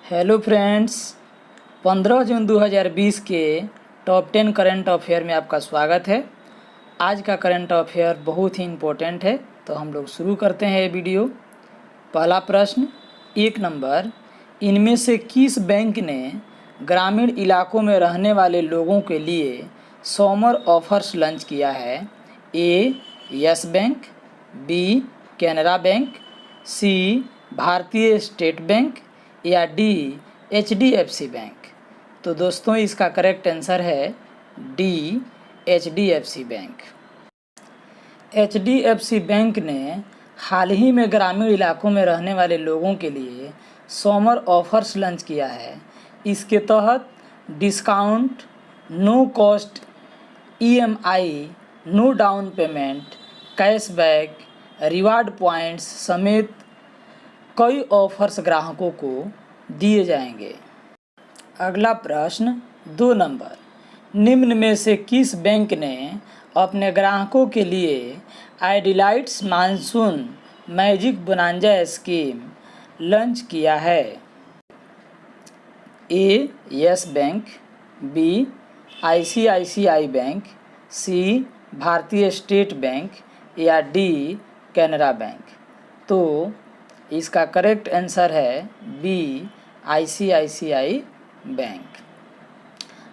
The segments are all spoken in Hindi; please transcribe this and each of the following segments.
हेलो फ्रेंड्स, 15 जून 2020 के टॉप 10 करंट अफेयर में आपका स्वागत है। आज का करंट अफेयर बहुत ही इम्पोर्टेंट है, तो हम लोग शुरू करते हैं ये वीडियो। पहला प्रश्न 1 नंबर, इनमें से किस बैंक ने ग्रामीण इलाकों में रहने वाले लोगों के लिए समर ऑफर्स लॉन्च किया है? A Yes Bank, B Canara bank, C Bharatiya state bank या डी HDFC बैंक। तो दोस्तों इसका करेक्ट आंसर है D HDFC bank. HDFC bank ने हाल ही में ग्रामीण इलाकों में रहने वाले लोगों के लिए समर ऑफर्स लॉन्च किया है। इसके तहत discount, no cost EMI, no down payment, cashback, reward points समेत कई ऑफर्स ग्राहकों को दिए जाएंगे। अगला प्रश्न 2 नंबर, निम्न में से किस बैंक ने अपने ग्राहकों के लिए idelights monsoon magic bonanza scheme launch किया है? A Yes Bank, B ICICI bank, C Bharatiya state bank या डी कैनरा बैंक। तो इसका करेक्ट आंसर है बी ICICI बैंक।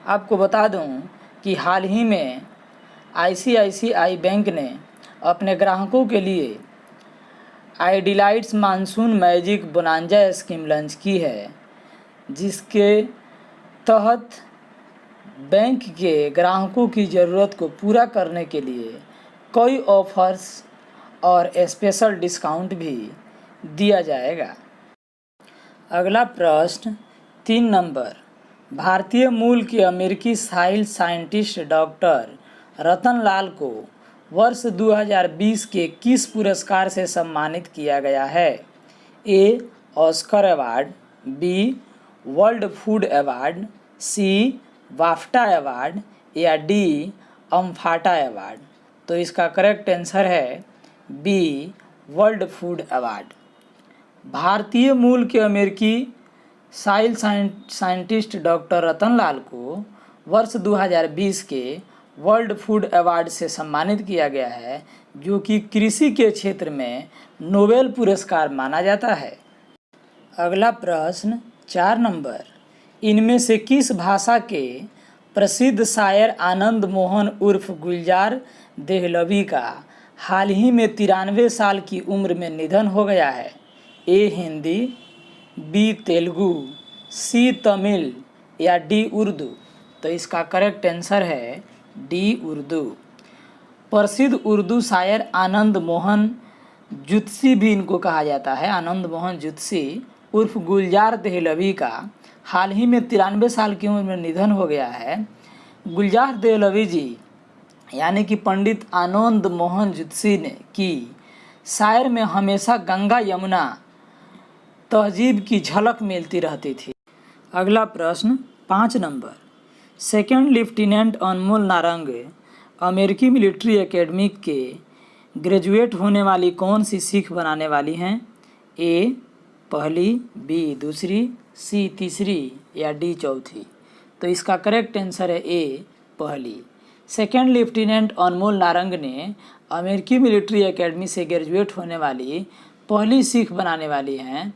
आपको बता दूं कि हाल ही में ICICI बैंक ने अपने ग्राहकों के लिए idelights monsoon magic bonanza scheme launch की है, जिसके तहत बैंक के ग्राहकों की ज़रूरत को पूरा करने के लिए कई ऑफर्स और स्पेशल डिस्काउंट भी दिया जाएगा। अगला प्रश्न 3 नंबर, भारतीय मूल के अमेरिकी साइल साइंटिस्ट डॉक्टर रतन लाल को वर्ष 2020 के किस पुरस्कार से सम्मानित किया गया है? A Oscar award, B world food award, C BAFTA award या डी अम्फाटा अवार्ड। तो इसका करेक्ट आंसर है बी वर्ल्ड फूड अवार्ड। भारतीय मूल के अमेरिकी साइल साइंटिस्ट डॉक्टर रतन लाल को वर्ष 2020 के वर्ल्ड फूड अवार्ड से सम्मानित किया गया है, जो कि कृषि के क्षेत्र में नोबेल पुरस्कार माना जाता है। अगला प्रश्न 4 नंबर, इनमें से किस भाषा के प्रसिद्ध शायर आनंद मोहन उर्फ गुलजार देहलवी का हाल ही में 93 साल की उम्र में निधन हो गया है? ए हिंदी, बी तेलुगु, सी तमिल या डी उर्दू। तो इसका करेक्ट आंसर है डी उर्दू। प्रसिद्ध उर्दू शायर आनंद मोहन जुत्सी भी इनको कहा जाता है, आनंद मोहन जुत्सी उर्फ गुलजार देहलवी का हाल ही में 93 साल की उम्र में निधन हो गया है। गुलजार देहलवी जी यानी कि पंडित आनंद मोहन जुत्सी ने की शायर में हमेशा गंगा यमुना तहजीब की झलक मिलती रहती थी। अगला प्रश्न 5 नंबर, सेकंड लेफ्टिनेंट अनमोल नारंग अमेरिकी मिलिट्री एकेडमी के ग्रेजुएट होने वाली कौन सी सिख बनाने वाली हैं? ए पहली, बी दूसरी, सी तीसरी या डी चौथी। तो इसका करेक्ट आंसर है ए पहली। सेकंड लेफ्टिनेंट अनमोल नारंग ने अमेरिकी मिलिट्री एकेडमी से ग्रेजुएट होने वाली पहली सिख बनाने वाली हैं।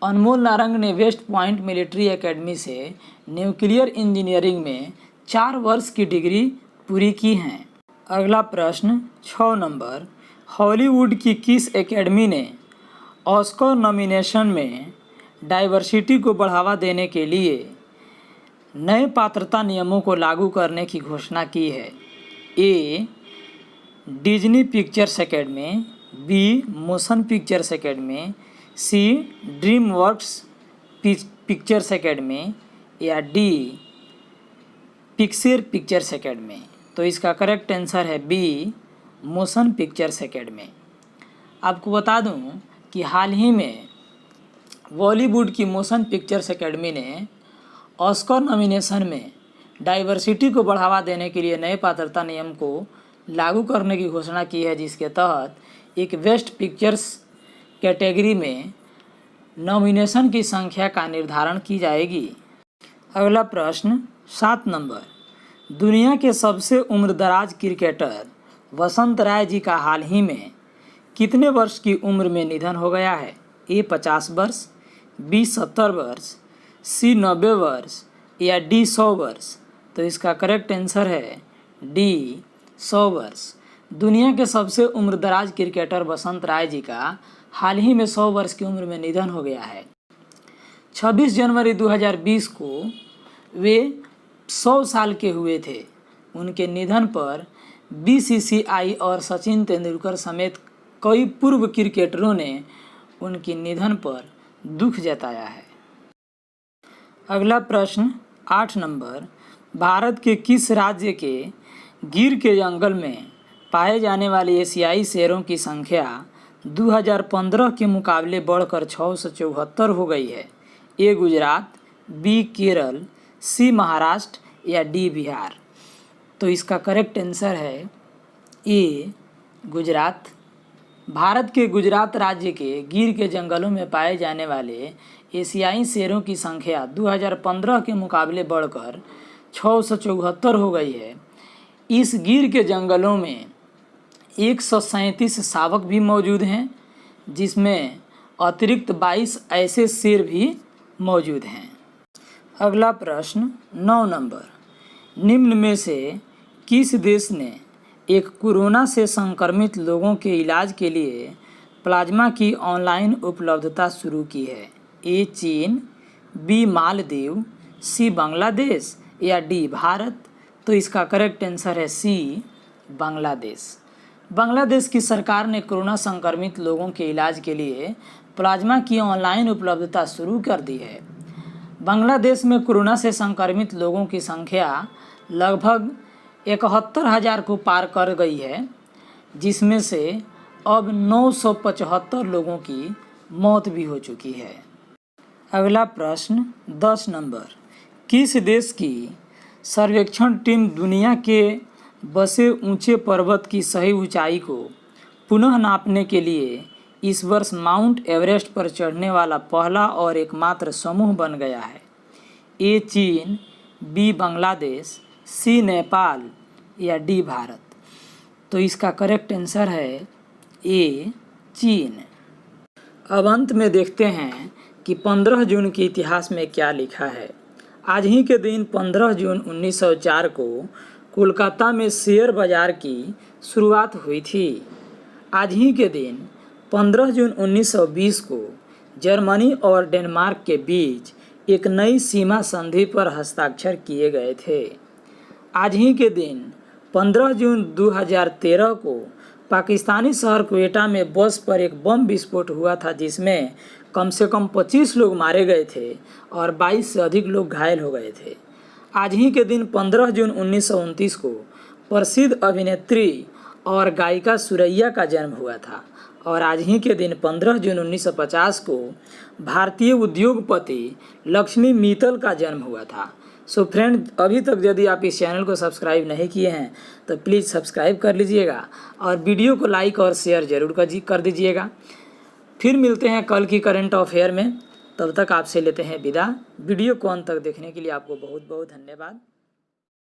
अनमोल नारंग ने वेस्ट पॉइंट मिलिट्री एकेडमी से न्यूक्लियर इंजीनियरिंग में 4 वर्ष की डिग्री पूरी की हैं। अगला प्रश्न 6 नंबर, हॉलीवुड की किस एकेडमी ने ऑस्कर नॉमिनेशन में डाइवर्सिटी को बढ़ावा देने के लिए नए पात्रता नियमों को लागू करने की घोषणा की है? A Disney pictures academy, B motion pictures academy, C DreamWorks pictures academy या डी पिक्सेर पिक्चर्स एकेडमी। तो इसका करेक्ट आंसर है बी मोशन पिक्चर्स एकेडमी। आपको बता दूं कि हाल ही में बॉलीवुड की मोशन पिक्चर्स एकेडमी ने ऑस्कर नॉमिनेशन में डाइवर्सिटी को बढ़ावा देने के लिए नए पात्रता नियम को लागू करने की घोषणा की है, जिसके तहत एक बेस्ट पिक्चर्स कैटेगरी में नॉमिनेशन की संख्या का निर्धारण की जाएगी। अगला प्रश्न 7 नंबर, दुनिया के सबसे उम्रदराज क्रिकेटर वसंत राय जी का हाल ही में कितने वर्ष की उम्र में निधन हो गया है? ए 50 वर्ष, बी 70 वर्ष, सी 90 वर्ष या डी 100 वर्ष? तो इसका करेक्ट आंसर है डी 100 वर्ष। दुनिया के सबसे उम्रदराज क्रिकेटर वसंत राय जी का हाल ही में 100 वर्ष की उम्र में निधन हो गया है। 26 जनवरी 2020 को वे 100 साल के हुए थे। उनके निधन पर बीसीसीआई और सचिन तेंदुलकर समेत कई पूर्व क्रिकेटरों ने उनके निधन पर दुख जताया है। अगला प्रश्न 8 नंबर, भारत के किस राज्य के गिर के जंगल में पाए जाने वाले एशियाई शेरों की संख्या 2015 के मुकाबले बढ़कर 674 हो गई है? ए गुजरात, बी केरल, सी महाराष्ट्र या डी बिहार? तो इसका करेक्ट आंसर है ए गुजरात। भारत के गुजरात राज्य के गिर के जंगलों में पाए जाने वाले एशियाई शेरों की संख्या 2015 के मुकाबले बढ़कर 674 हो गई है। इस गिर के जंगलों में 137 शावक भी मौजूद हैं, जिसमें अतिरिक्त 22 ऐसे शेर भी मौजूद हैं। अगला प्रश्न 9 नंबर, निम्न में से किस देश ने एक कोरोना से संक्रमित लोगों के इलाज के लिए प्लाज्मा की ऑनलाइन उपलब्धता शुरू की है? ए चीन, बी मालदीव, सी बांग्लादेश या डी भारत? तो इसका करेक्ट आंसर है सी बांग्लादेश। बांग्लादेश की सरकार ने कोरोना संक्रमित लोगों के इलाज के लिए प्लाज्मा की ऑनलाइन उपलब्धता शुरू कर दी है। बांग्लादेश में कोरोना से संक्रमित लोगों की संख्या लगभग 71,000 को पार कर गई है, जिसमें से अब 975 लोगों की मौत भी हो चुकी है। अगला प्रश्न 10 नंबर, किस देश की सर्वेक्षण टीम दुनिया के बसे ऊंचे पर्वत की सही ऊंचाई को पुनः नापने के लिए इस वर्ष माउंट एवरेस्ट पर चढ़ने वाला पहला और एकमात्र समूह बन गया है? ए चीन, बी बांग्लादेश, सी नेपाल या डी भारत? तो इसका करेक्ट आंसर है ए चीन। अब अंत में देखते हैं कि 15 जून के इतिहास में क्या लिखा है। आज ही के दिन 15 जून 1904 को कोलकाता में शेयर बाजार की शुरुआत हुई थी। आज ही के दिन 15 जून 1920 को जर्मनी और डेनमार्क के बीच एक नई सीमा संधि पर हस्ताक्षर किए गए थे। आज ही के दिन 15 जून 2013 को पाकिस्तानी शहर क्वेटा में बस पर एक बम विस्फोट हुआ था, जिसमें कम से कम 25 लोग मारे गए थे और 22 से अधिक लोग घायल हो गए थे। आज ही के दिन 15 जून 1929 को प्रसिद्ध अभिनेत्री और गायिका सुरैया का जन्म हुआ था। और आज ही के दिन 15 जून 1950 को भारतीय उद्योगपति लक्ष्मी मित्तल का जन्म हुआ था। सो फ्रेंड, अभी तक यदि आप इस चैनल को सब्सक्राइब नहीं किए हैं तो प्लीज़ सब्सक्राइब कर लीजिएगा और वीडियो को लाइक और शेयर जरूर कर दीजिएगा। फिर मिलते हैं कल की करंट अफेयर में। तब तक आपसे लेते हैं विदा। वीडियो को अंत तक देखने के लिए आपको बहुत बहुत धन्यवाद।